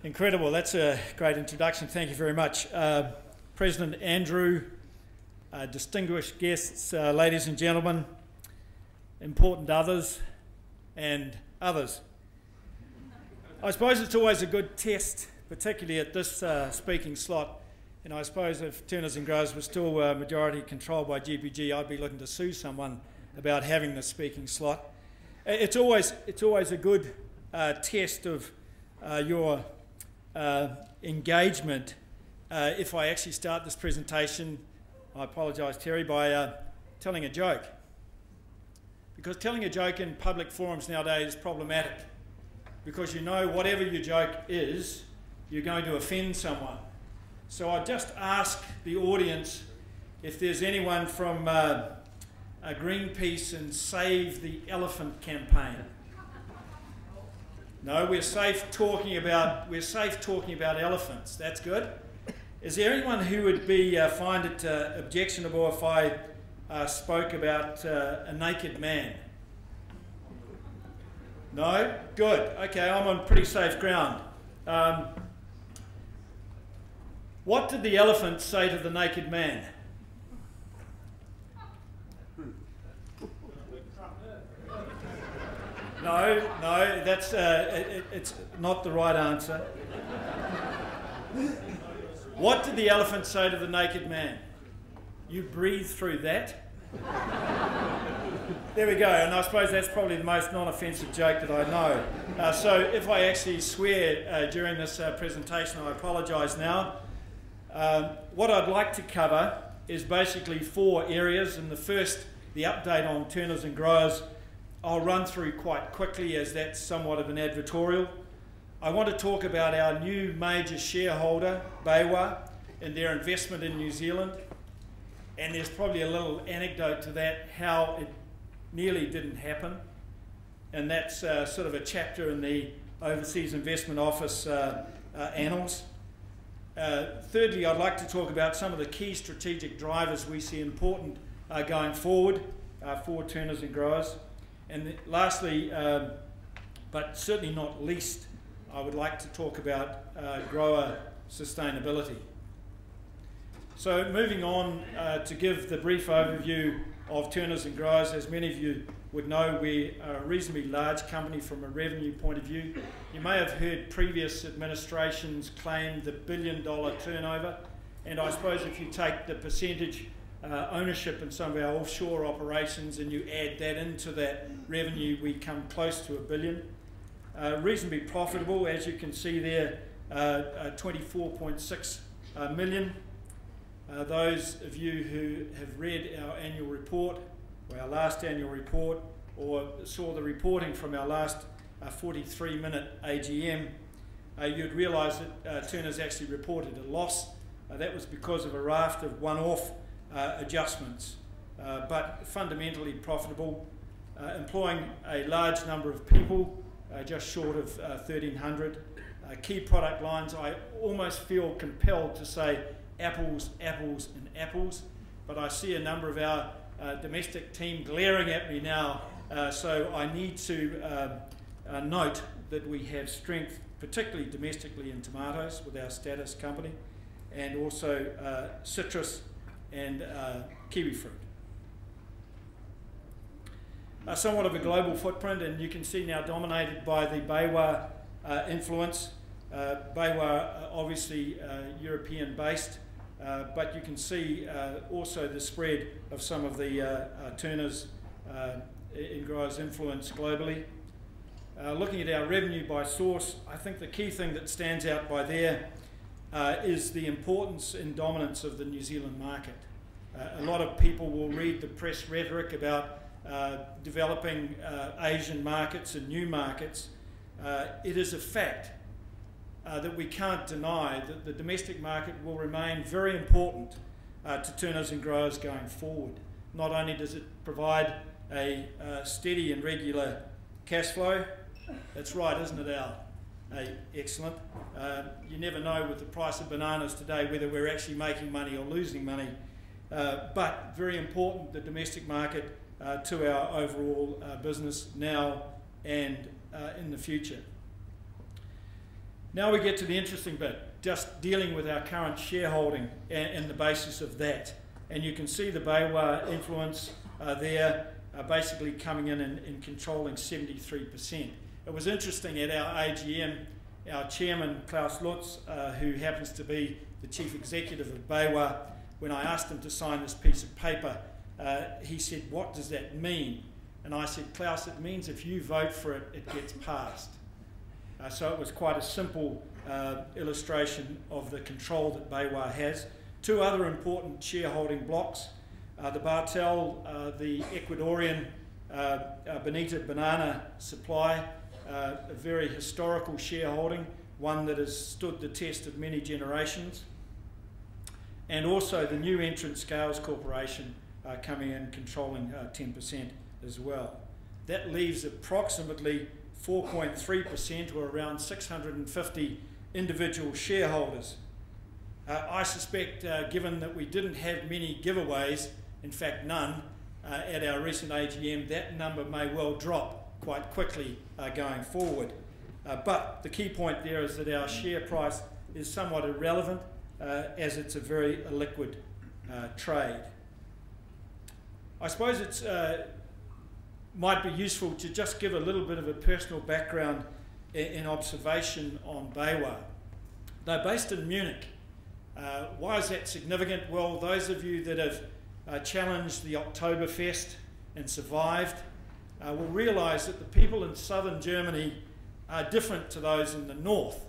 Incredible. That's a great introduction. Thank you very much. President Andrew, distinguished guests, ladies and gentlemen, important others, and others. I suppose it's always a good test, particularly at this speaking slot, and I suppose if Turners and Growers was still majority controlled by GPG, I'd be looking to sue someone about having the speaking slot. It's always a good test of your engagement if I actually start this presentation, I apologise Terry, by telling a joke. Because telling a joke in public forums nowadays is problematic, because you know whatever your joke is, you're going to offend someone. So I just ask the audience if there's anyone from Greenpeace and Save the Elephant campaign. No, we're safe talking about elephants. That's good. Is there anyone who would find it objectionable if I spoke about a naked man? No? Good. Okay, I'm on pretty safe ground. What did the elephant say to the naked man? No, that's it's not the right answer. What did the elephant say to the naked man? You breathe through that? There we go, and I suppose that's probably the most non-offensive joke that I know. So if I actually swear during this presentation, I apologise now. What I'd like to cover is basically 4 areas, and the first, the update on Turners and Growers, I'll run through quite quickly as that's somewhat of an advertorial. I want to talk about our new major shareholder, BayWa, and their investment in New Zealand. And there's probably a little anecdote to that, how it nearly didn't happen. And that's sort of a chapter in the Overseas Investment Office annals. Thirdly, I'd like to talk about some of the key strategic drivers we see important going forward for Turners and Growers. And lastly, but certainly not least, I would like to talk about grower sustainability. So moving on to give the brief overview of Turners and Growers, as many of you would know, we are a reasonably large company from a revenue point of view. You may have heard previous administrations claim the $1 billion turnover, and I suppose if you take the percentage ownership in some of our offshore operations and you add that into that revenue, we come close to $1 billion. Reasonably profitable, as you can see there, 24.6 million. Those of you who have read our annual report, or our last annual report, or saw the reporting from our last 43-minute AGM, you'd realise that Turners actually reported a loss. That was because of a raft of one-off adjustments, but fundamentally profitable, employing a large number of people, just short of 1,300. Key product lines, I almost feel compelled to say apples, apples and apples, but I see a number of our domestic team glaring at me now, so I need to note that we have strength, particularly domestically in tomatoes with our Status company, and also citrus and kiwi fruit. Somewhat of a global footprint, and you can see now dominated by the BayWa influence. BayWa obviously European based, but you can see also the spread of some of the Turners and Growers influence globally. Looking at our revenue by source, I think the key thing that stands out by there is the importance and dominance of the New Zealand market. A lot of people will read the press rhetoric about developing Asian markets and new markets. It is a fact that we can't deny that the domestic market will remain very important to Turners and Growers going forward. Not only does it provide a steady and regular cash flow, that's right, isn't it, Al? Excellent. You never know with the price of bananas today whether we're actually making money or losing money, but very important, the domestic market to our overall business now and in the future. Now we get to the interesting bit, just dealing with our current shareholding and the basis of that. And you can see the Baiwa influence there, basically coming in and controlling 73%. It was interesting at our AGM, our chairman, Klaus Lutz, who happens to be the chief executive of Baiwa, when I asked him to sign this piece of paper, he said, "What does that mean?" And I said, "Klaus, it means if you vote for it, it gets passed." So it was quite a simple illustration of the control that Baiwa has. Two other important shareholding blocks, the Bartel, the Ecuadorian Bonita banana supply, a very historical shareholding, one that has stood the test of many generations, and also the new entrant Scales Corporation coming in controlling 10% as well. That leaves approximately 4.3%, or around 650 individual shareholders. I suspect, given that we didn't have many giveaways, in fact none, at our recent AGM, that number may well drop quite quickly going forward. But the key point there is that our share price is somewhat irrelevant, as it's a very illiquid trade. I suppose it's might be useful to just give a little bit of a personal background in observation on Baiwa. They're based in Munich. Why is that significant? Well, those of you that have challenged the Oktoberfest and survived will realise that the people in southern Germany are different to those in the north,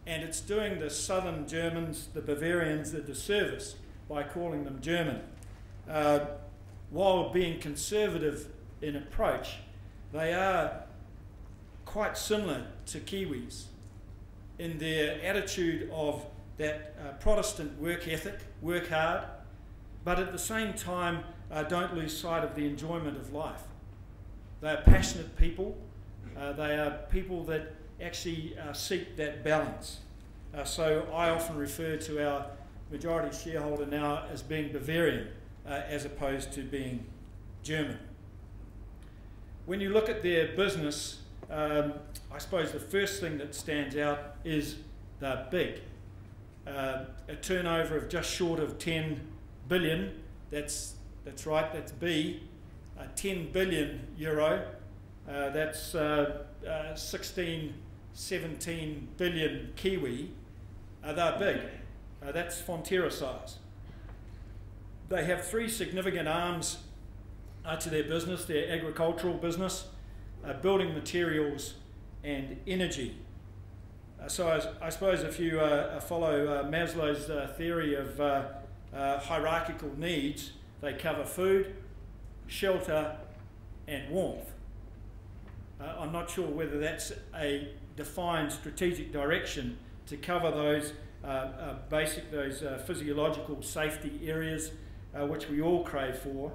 and it's doing the southern Germans, the Bavarians, a disservice by calling them German. While being conservative in approach, they are quite similar to Kiwis in their attitude of that Protestant work ethic, work hard, but at the same time don't lose sight of the enjoyment of life. They are passionate people. They are people that actually seek that balance. So I often refer to our majority shareholder now as being Bavarian as opposed to being German. When you look at their business, I suppose the first thing that stands out is they're big. A turnover of just short of 10 billion, that's right, that's B, 10 billion euro, that's 16, 17 billion Kiwi. They're big. That's Fonterra size. They have three significant arms to their business: their agricultural business, building materials, and energy. So I suppose if you follow Maslow's theory of hierarchical needs, they cover food, shelter, and warmth. I'm not sure whether that's a defined strategic direction to cover those those physiological safety areas which we all crave for.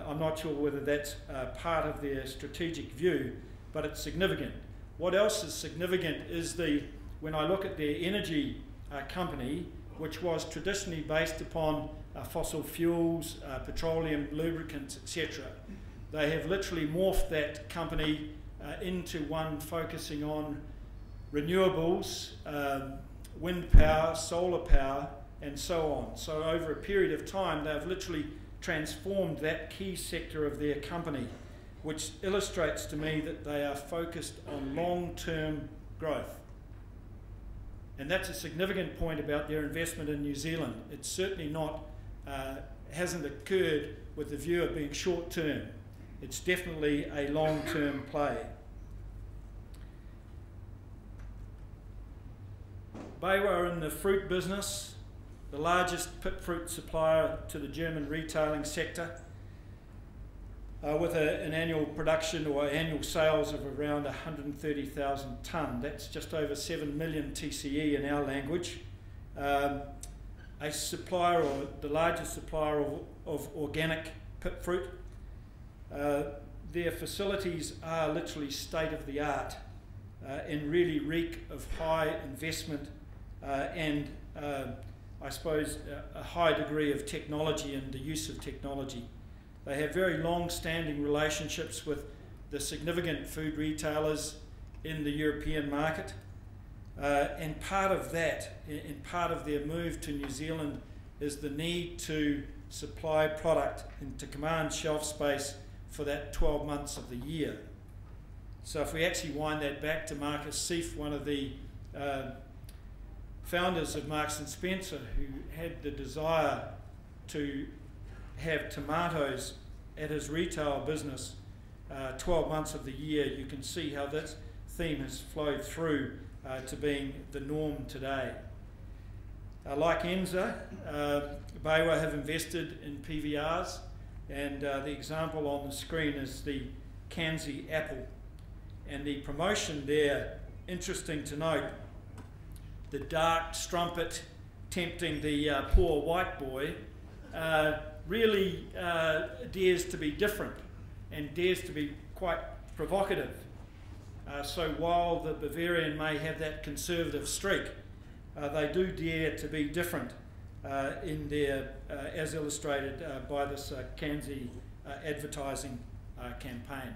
I'm not sure whether that's part of their strategic view, but it's significant. What else is significant is when I look at their energy company, which was traditionally based upon fossil fuels, petroleum, lubricants, etc. They have literally morphed that company into one focusing on renewables, wind power, solar power, and so on. So over a period of time, they've literally transformed that key sector of their company, which illustrates to me that they are focused on long-term growth. And that's a significant point about their investment in New Zealand. It's certainly not, hasn't occurred with the view of being short-term. It's definitely a long-term play. Baiwa are in the fruit business, the largest pip fruit supplier to the German retailing sector, with an annual production or annual sales of around 130,000 tonne. That's just over 7 million TCE in our language. A supplier, or the largest supplier of organic pip fruit. Their facilities are literally state-of-the-art and really reek of high investment and I suppose a high degree of technology and the use of technology. They have very long-standing relationships with the significant food retailers in the European market. And part of that, and part of their move to New Zealand, is the need to supply product and to command shelf space for that 12 months of the year. So if we actually wind that back to Marcus Seif, one of the founders of Marks and Spencer, who had the desire to have tomatoes at his retail business 12 months of the year, you can see how that theme has flowed through to being the norm today. Like Enza, Baiwa have invested in PVRs, and the example on the screen is the Kanzi apple. And the promotion there, interesting to note, the dark strumpet tempting the poor white boy, really dares to be different and dares to be quite provocative. So while the Bavarian may have that conservative streak, they do dare to be different in their, as illustrated by this Kanzi advertising campaign.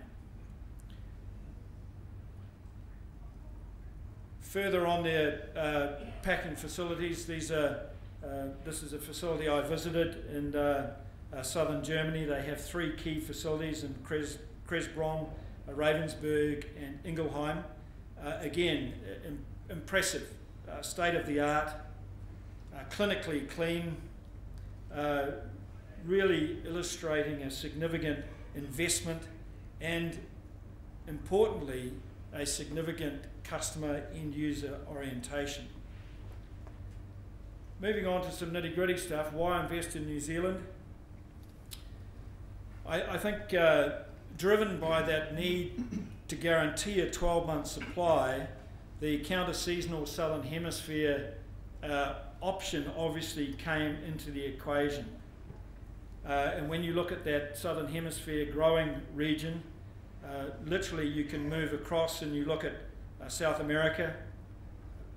Further on their packing facilities, this is a facility I visited in southern Germany. They have 3 key facilities in Kresbronn, Ravensburg and Ingelheim. Again, impressive, state-of-the-art, clinically clean, really illustrating a significant investment and, importantly, a significant customer end-user orientation. Moving on to some nitty-gritty stuff, why invest in New Zealand? I think driven by that need to guarantee a 12-month supply, the counter-seasonal Southern Hemisphere option obviously came into the equation. And when you look at that Southern Hemisphere growing region, literally you can move across and you look at South America,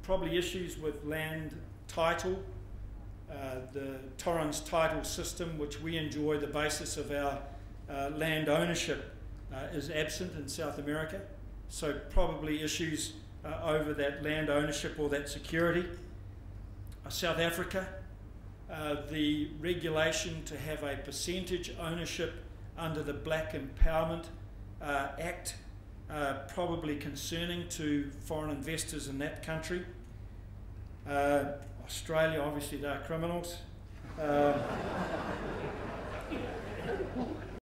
probably issues with land title, the Torrens title system, which we enjoy, the basis of our land ownership is absent in South America, so probably issues over that land ownership or that security. South Africa, the regulation to have a percentage ownership under the Black Empowerment Act, probably concerning to foreign investors in that country. Australia, obviously they're criminals.